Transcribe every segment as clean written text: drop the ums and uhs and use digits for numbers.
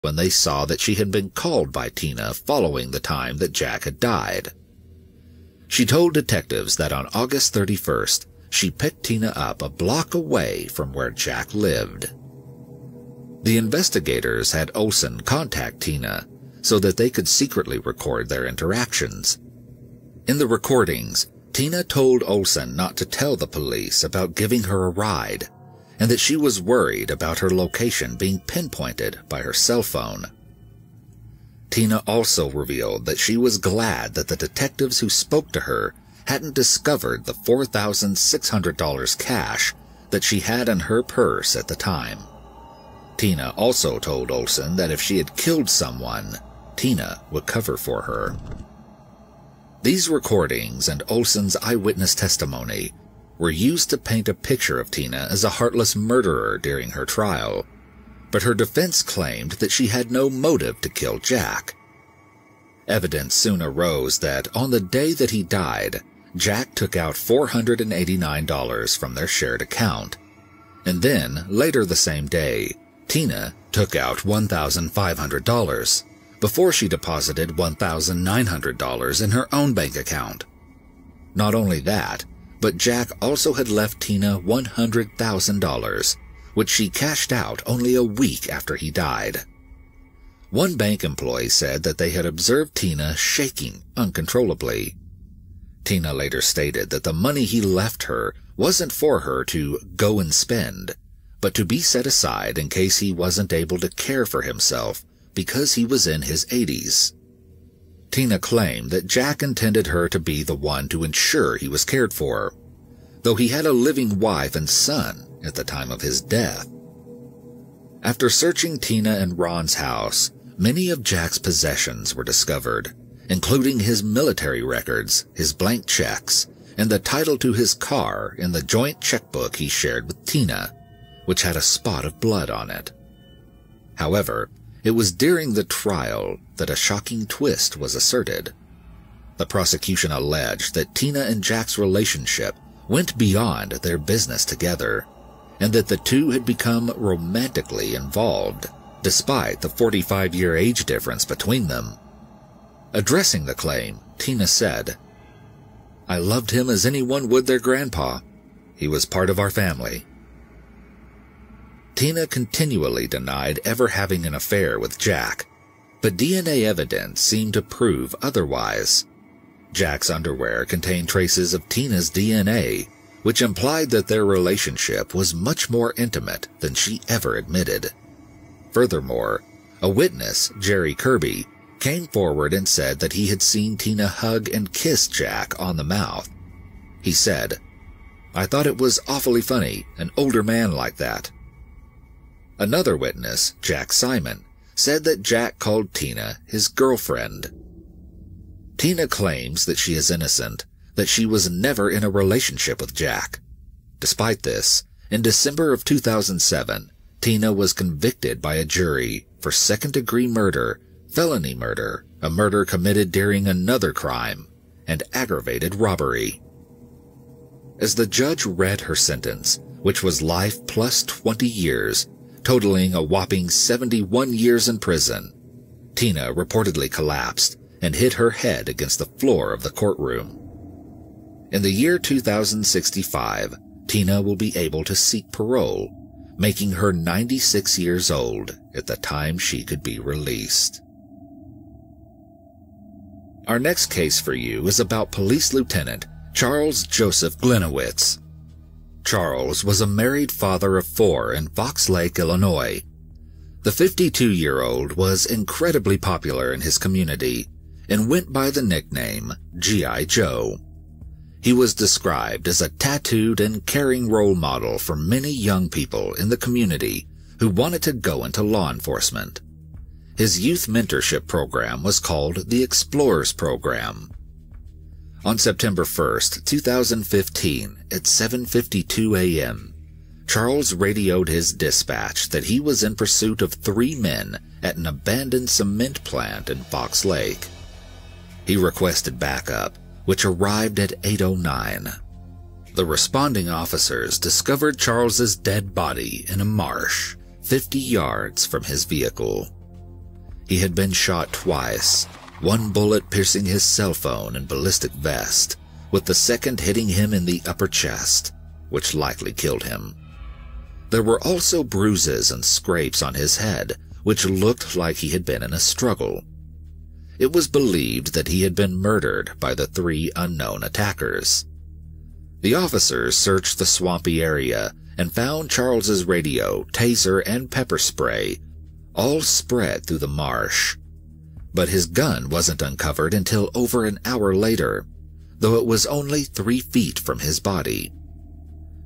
when they saw that she had been called by Tina following the time that Jack had died. She told detectives that on August 31st, she picked Tina up a block away from where Jack lived. The investigators had Olson contact Tina so that they could secretly record their interactions. In the recordings, Tina told Olson not to tell the police about giving her a ride, and that she was worried about her location being pinpointed by her cell phone. Tina also revealed that she was glad that the detectives who spoke to her hadn't discovered the $4,600 cash that she had in her purse at the time. Tina also told Olson that if she had killed someone, Tina would cover for her. These recordings and Olson's eyewitness testimony were used to paint a picture of Tina as a heartless murderer during her trial, but her defense claimed that she had no motive to kill Jack. Evidence soon arose that on the day that he died, Jack took out $489 from their shared account, and then, later the same day, Tina took out $1,500 before she deposited $1,900 in her own bank account. Not only that, but Jack also had left Tina $100,000, which she cashed out only a week after he died. One bank employee said that they had observed Tina shaking uncontrollably. Tina later stated that the money he left her wasn't for her to go and spend, but to be set aside in case he wasn't able to care for himself because he was in his 80s. Tina claimed that Jack intended her to be the one to ensure he was cared for, though he had a living wife and son at the time of his death. After searching Tina and Ron's house, many of Jack's possessions were discovered, including his military records, his blank checks, and the title to his car in the joint checkbook he shared with Tina, which had a spot of blood on it. However, it was during the trial that a shocking twist was asserted. The prosecution alleged that Tina and Jack's relationship went beyond their business together, and that the two had become romantically involved, despite the 45-year age difference between them. Addressing the claim, Tina said, "I loved him as anyone would their grandpa. He was part of our family." Tina continually denied ever having an affair with Jack, but DNA evidence seemed to prove otherwise. Jack's underwear contained traces of Tina's DNA, which implied that their relationship was much more intimate than she ever admitted. Furthermore, a witness, Jerry Kirby, came forward and said that he had seen Tina hug and kiss Jack on the mouth. He said, "I thought it was awfully funny, an older man like that." Another witness, Jack Simon, said that Jack called Tina his girlfriend. Tina claims that she is innocent, that she was never in a relationship with Jack. Despite this, in December of 2007, Tina was convicted by a jury for second-degree murder, felony murder, a murder committed during another crime, and aggravated robbery. As the judge read her sentence, which was life plus 20 years, totaling a whopping 71 years in prison, Tina reportedly collapsed and hit her head against the floor of the courtroom. In the year 2065, Tina will be able to seek parole, making her 96 years old at the time she could be released. Our next case for you is about Police Lieutenant Charles Joseph Gliniewicz. Charles was a married father of 4 in Fox Lake, Illinois. The 52-year-old was incredibly popular in his community and went by the nickname G.I. Joe. He was described as a tattooed and caring role model for many young people in the community who wanted to go into law enforcement. His youth mentorship program was called the Explorers Program. On September 1st, 2015, at 7:52 a.m., Charles radioed his dispatch that he was in pursuit of 3 men at an abandoned cement plant in Fox Lake. He requested backup, which arrived at 8:09. The responding officers discovered Charles's dead body in a marsh 50 yards from his vehicle. he had been shot twice, one bullet piercing his cell phone and ballistic vest, with the second hitting him in the upper chest, which likely killed him. There were also bruises and scrapes on his head, which looked like he had been in a struggle. It was believed that he had been murdered by the 3 unknown attackers. The officers searched the swampy area and found Charles's radio, taser, and pepper spray, all spread through the marsh. But his gun wasn't uncovered until over an hour later, though it was only 3 feet from his body.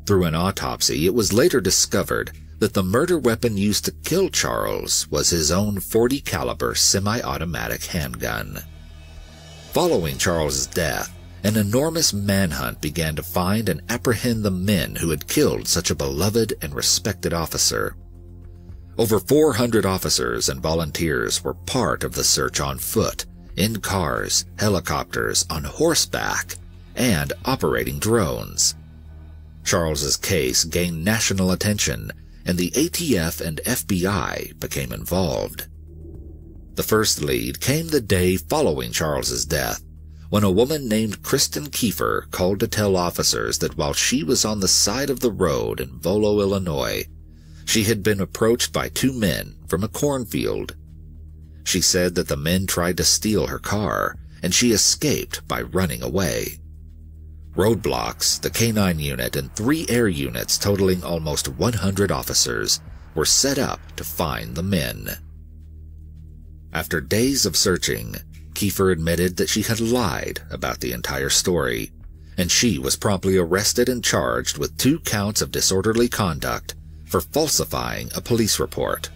Through an autopsy, it was later discovered that the murder weapon used to kill Charles was his own .40 caliber semi-automatic handgun. Following Charles's death, an enormous manhunt began to find and apprehend the men who had killed such a beloved and respected officer. Over 400 officers and volunteers were part of the search on foot, in cars, helicopters, on horseback, and operating drones. Charles's case gained national attention, and the ATF and FBI became involved. The first lead came the day following Charles's death, when a woman named Kristen Kiefer called to tell officers that while she was on the side of the road in Volo, Illinois, she had been approached by 2 men from a cornfield. She said that the men tried to steal her car, and she escaped by running away. Roadblocks, the K-9 unit, and 3 air units totaling almost 100 officers were set up to find the men. After days of searching, Kiefer admitted that she had lied about the entire story, and she was promptly arrested and charged with 2 counts of disorderly conduct for falsifying a police report.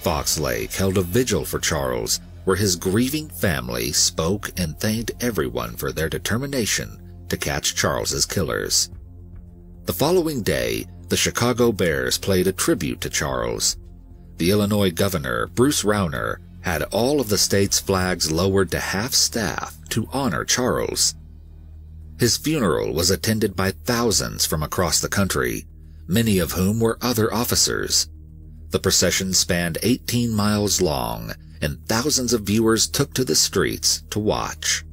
Fox Lake held a vigil for Charles, where his grieving family spoke and thanked everyone for their determination to catch Charles's killers. The following day, the Chicago Bears played a tribute to Charles. The Illinois governor, Bruce Rauner, had all of the state's flags lowered to half-staff to honor Charles. His funeral was attended by thousands from across the country, many of whom were other officers. The procession spanned 18 miles long, and thousands of viewers took to the streets to watch.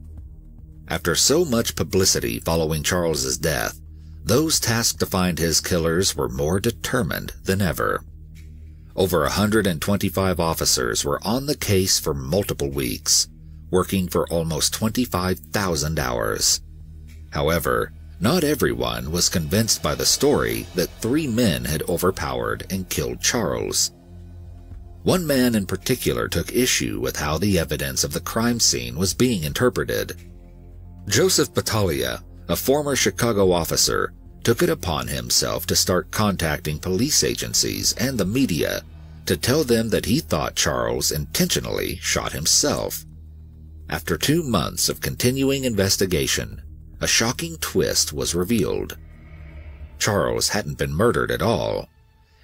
After so much publicity following Charles's death, those tasked to find his killers were more determined than ever. Over 125 officers were on the case for multiple weeks, working for almost 25,000 hours. However, not everyone was convinced by the story that 3 men had overpowered and killed Charles. One man in particular took issue with how the evidence of the crime scene was being interpreted. Joseph Battaglia, a former Chicago officer, took it upon himself to start contacting police agencies and the media to tell them that he thought Charles intentionally shot himself. After 2 months of continuing investigation, a shocking twist was revealed. Charles hadn't been murdered at all.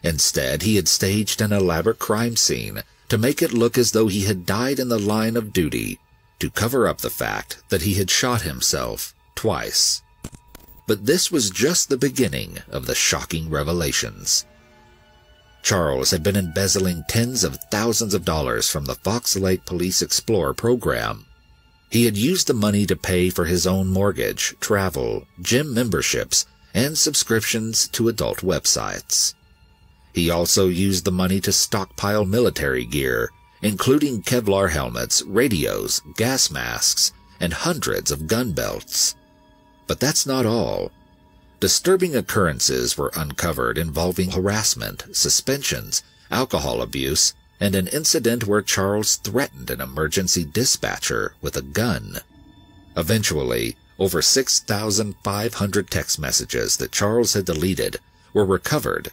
Instead, he had staged an elaborate crime scene to make it look as though he had died in the line of duty, to cover up the fact that he had shot himself twice. But this was just the beginning of the shocking revelations. Charles had been embezzling tens of thousands of dollars from the Fox Lake Police Explorer program. He had used the money to pay for his own mortgage, travel, gym memberships, and subscriptions to adult websites. He also used the money to stockpile military gear, including Kevlar helmets, radios, gas masks, and hundreds of gun belts. But that's not all. Disturbing occurrences were uncovered involving harassment, suspensions, alcohol abuse, and an incident where Charles threatened an emergency dispatcher with a gun. Eventually, over 6,500 text messages that Charles had deleted were recovered,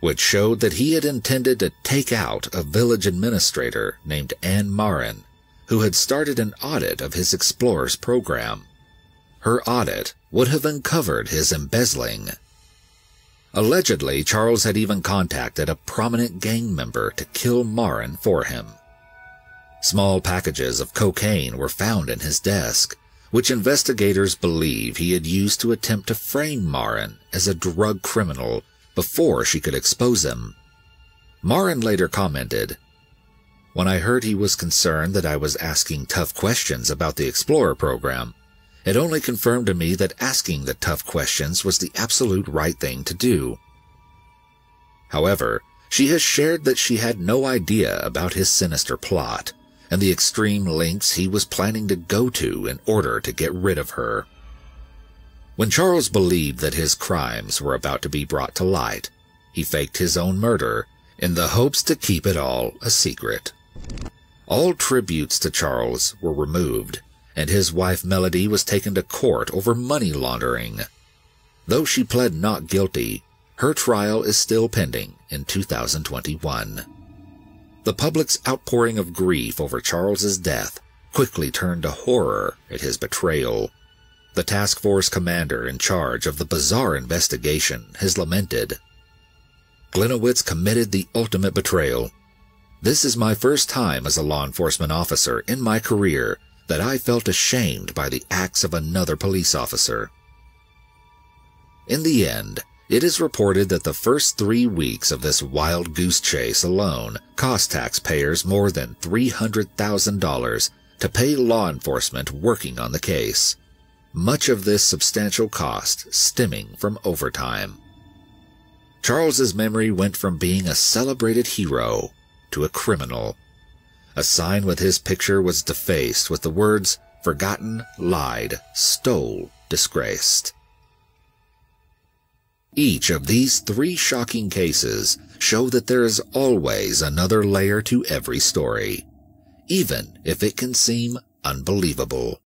which showed that he had intended to take out a village administrator named Ann Marin, who had started an audit of his Explorers program. Her audit would have uncovered his embezzling. Allegedly, Charles had even contacted a prominent gang member to kill Marin for him. Small packages of cocaine were found in his desk, which investigators believe he had used to attempt to frame Marin as a drug criminal before she could expose him. Marin later commented, When I heard he was concerned that I was asking tough questions about the Explorer program, it only confirmed to me that asking the tough questions was the absolute right thing to do. However, she has shared that she had no idea about his sinister plot and the extreme lengths he was planning to go to in order to get rid of her. When Charles believed that his crimes were about to be brought to light, he faked his own murder in the hopes to keep it all a secret. All tributes to Charles were removed, and his wife Melody was taken to court over money laundering. Though she pled not guilty, her trial is still pending in 2021. The public's outpouring of grief over Charles's death quickly turned to horror at his betrayal. The task force commander in charge of the bizarre investigation has lamented, "Gliniewicz committed the ultimate betrayal. This is my first time as a law enforcement officer in my career that I felt ashamed by the acts of another police officer." In the end, it is reported that the first 3 weeks of this wild goose chase alone cost taxpayers more than $300,000 to pay law enforcement working on the case. Much of this substantial cost stemming from overtime. Charles's memory went from being a celebrated hero to a criminal. A sign with his picture was defaced with the words, "Forgotten, lied, stole, disgraced." Each of these 3 shocking cases show that there is always another layer to every story, even if it can seem unbelievable.